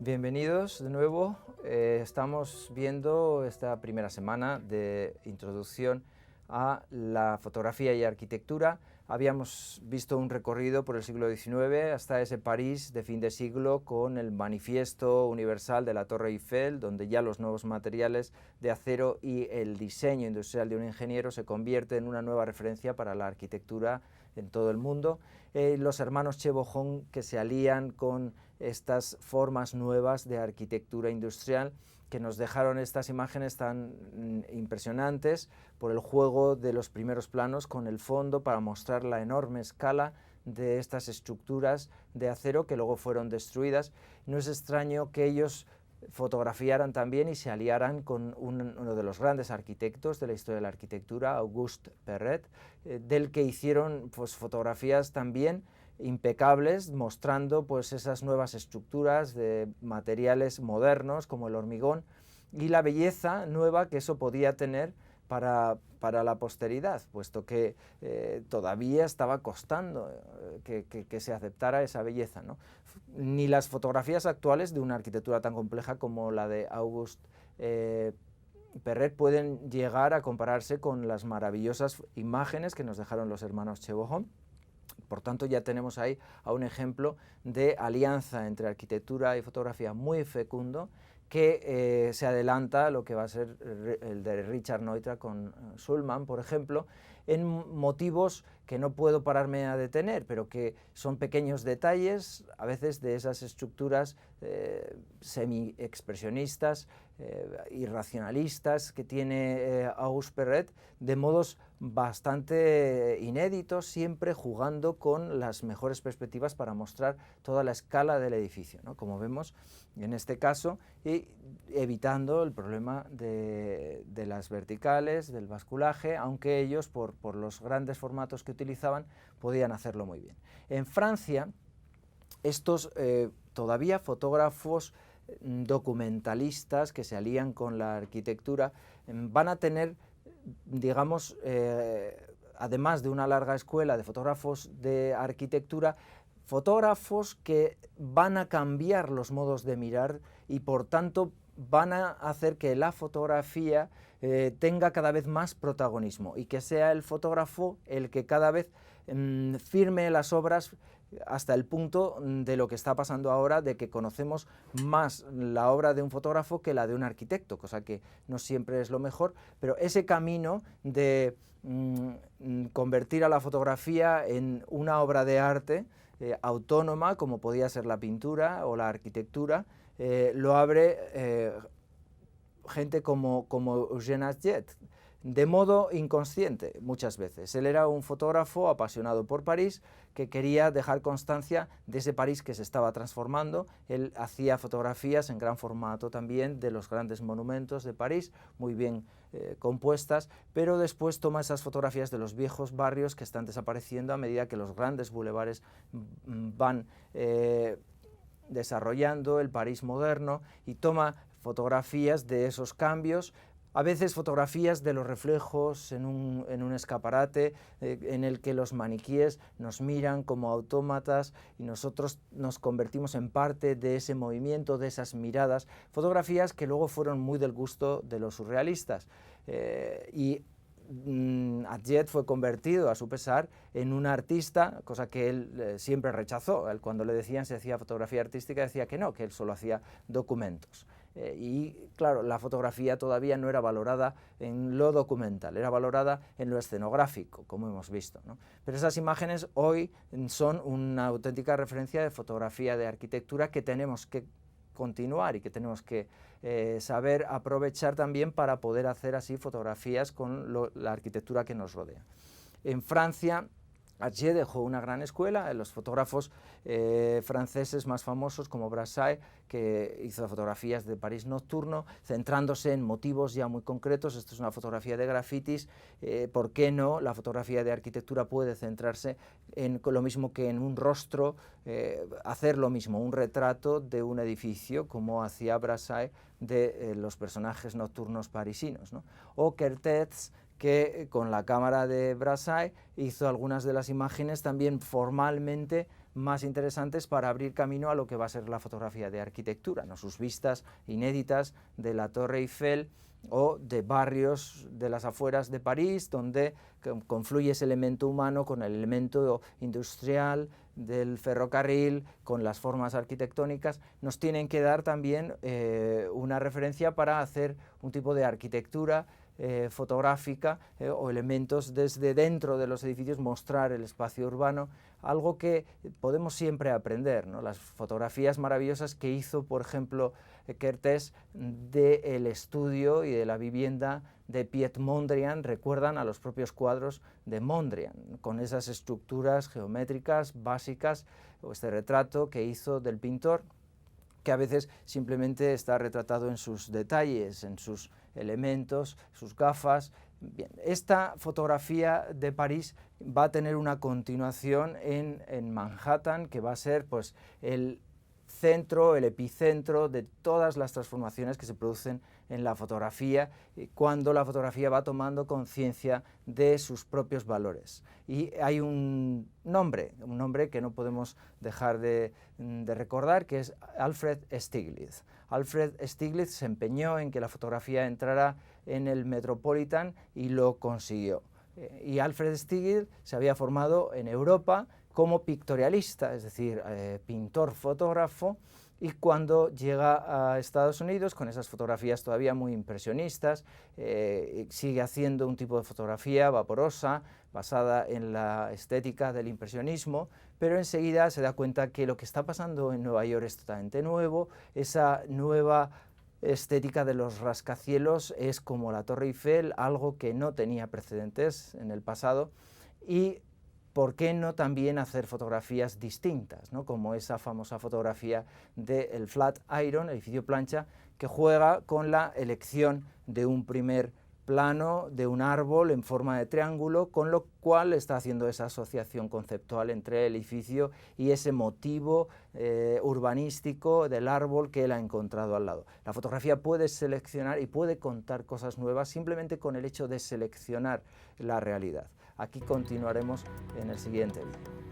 Bienvenidos de nuevo. Estamos viendo esta primera semana de introducción a la fotografía y arquitectura. Habíamos visto un recorrido por el siglo XIX hasta ese París de fin de siglo con el Manifiesto Universal de la Torre Eiffel, donde ya los nuevos materiales de acero y el diseño industrial de un ingeniero se convierte en una nueva referencia para la arquitectura en todo el mundo. Los hermanos Che Bohong, que se alían con estas formas nuevas de arquitectura industrial, que nos dejaron estas imágenes tan impresionantes por el juego de los primeros planos con el fondo para mostrar la enorme escala de estas estructuras de acero que luego fueron destruidas. No es extraño que ellos fotografiaran también y se aliaran con uno de los grandes arquitectos de la historia de la arquitectura, Auguste Perret, del que hicieron pues, fotografías también impecables, mostrando pues, esas nuevas estructuras de materiales modernos como el hormigón y la belleza nueva que eso podía tener para la posteridad, puesto que todavía estaba costando que se aceptara esa belleza, ¿no? Ni las fotografías actuales de una arquitectura tan compleja como la de Auguste Perret pueden llegar a compararse con las maravillosas imágenes que nos dejaron los hermanos Che Bohong. Por tanto, ya tenemos ahí a un ejemplo de alianza entre arquitectura y fotografía muy fecundo, que se adelanta a lo que va a ser el de Richard Neutra con Schulman, por ejemplo, en motivos que no puedo pararme a detener, pero que son pequeños detalles, a veces de esas estructuras semi-expresionistas, irracionalistas que tiene Auguste Perret, de modos bastante inéditos, siempre jugando con las mejores perspectivas para mostrar toda la escala del edificio, ¿no? Como vemos en este caso, y evitando el problema de las verticales, del basculaje, aunque ellos, por los grandes formatos que utilizaban, podían hacerlo muy bien. En Francia, estos todavía fotógrafos documentalistas que se alían con la arquitectura van a tener, digamos, además de una larga escuela de fotógrafos de arquitectura, fotógrafos que van a cambiar los modos de mirar y por tanto van a hacer que la fotografía tenga cada vez más protagonismo y que sea el fotógrafo el que cada vez firme las obras hasta el punto de lo que está pasando ahora, de que conocemos más la obra de un fotógrafo que la de un arquitecto, cosa que no siempre es lo mejor, pero ese camino de convertir a la fotografía en una obra de arte autónoma, como podía ser la pintura o la arquitectura, lo abre gente como Eugène Atget, de modo inconsciente muchas veces. Él era un fotógrafo apasionado por París que quería dejar constancia de ese París que se estaba transformando. Él hacía fotografías en gran formato también de los grandes monumentos de París, muy bien compuestas, pero después toma esas fotografías de los viejos barrios que están desapareciendo a medida que los grandes bulevares van desarrollando el París moderno, y toma fotografías de esos cambios, a veces fotografías de los reflejos en un escaparate en el que los maniquíes nos miran como autómatas y nosotros nos convertimos en parte de ese movimiento, de esas miradas, fotografías que luego fueron muy del gusto de los surrealistas. Atget fue convertido, a su pesar, en un artista, cosa que él siempre rechazó. Él, cuando le decían si hacía fotografía artística, decía que no, que él solo hacía documentos. Y claro, la fotografía todavía no era valorada en lo documental, era valorada en lo escenográfico, como hemos visto, ¿no? Pero esas imágenes hoy son una auténtica referencia de fotografía de arquitectura que tenemos que continuar y que tenemos que saber aprovechar también para poder hacer así fotografías con la arquitectura que nos rodea. En Francia, Atget dejó una gran escuela, los fotógrafos franceses más famosos como Brassai, que hizo fotografías de París nocturno, centrándose en motivos ya muy concretos. Esto es una fotografía de grafitis, ¿por qué no? La fotografía de arquitectura puede centrarse en lo mismo que en un rostro, hacer lo mismo, un retrato de un edificio, como hacía Brassai de los personajes nocturnos parisinos, ¿no? O Kertész, que con la cámara de Brassai hizo algunas de las imágenes también formalmente más interesantes para abrir camino a lo que va a ser la fotografía de arquitectura, ¿no? Sus vistas inéditas de la Torre Eiffel o de barrios de las afueras de París, donde confluye ese elemento humano con el elemento industrial del ferrocarril, con las formas arquitectónicas, nos tienen que dar también una referencia para hacer un tipo de arquitectura fotográfica o elementos desde dentro de los edificios, mostrar el espacio urbano, algo que podemos siempre aprender, ¿no? Las fotografías maravillosas que hizo, por ejemplo, Kertész del estudio y de la vivienda de Piet Mondrian recuerdan a los propios cuadros de Mondrian, con esas estructuras geométricas básicas, o este retrato que hizo del pintor, que a veces simplemente está retratado en sus detalles, en sus elementos, sus gafas. Bien, esta fotografía de París va a tener una continuación en Manhattan, que va a ser pues el centro, el epicentro de todas las transformaciones que se producen en la fotografía, cuando la fotografía va tomando conciencia de sus propios valores. Y hay un nombre que no podemos dejar de recordar, que es Alfred Stieglitz. Alfred Stieglitz se empeñó en que la fotografía entrara en el Metropolitan y lo consiguió. Y Alfred Stieglitz se había formado en Europa como pictorialista, es decir, pintor-fotógrafo, y cuando llega a Estados Unidos con esas fotografías todavía muy impresionistas, sigue haciendo un tipo de fotografía vaporosa, basada en la estética del impresionismo, pero enseguida se da cuenta que lo que está pasando en Nueva York es totalmente nuevo, esa nueva estética de los rascacielos es como la Torre Eiffel, algo que no tenía precedentes en el pasado, y ¿por qué no también hacer fotografías distintas, ¿no? Como esa famosa fotografía del Flatiron, edificio plancha, que juega con la elección de un primer plano de un árbol en forma de triángulo, con lo cual está haciendo esa asociación conceptual entre el edificio y ese motivo urbanístico del árbol que él ha encontrado al lado. La fotografía puede seleccionar y puede contar cosas nuevas simplemente con el hecho de seleccionar la realidad. Aquí continuaremos en el siguiente vídeo.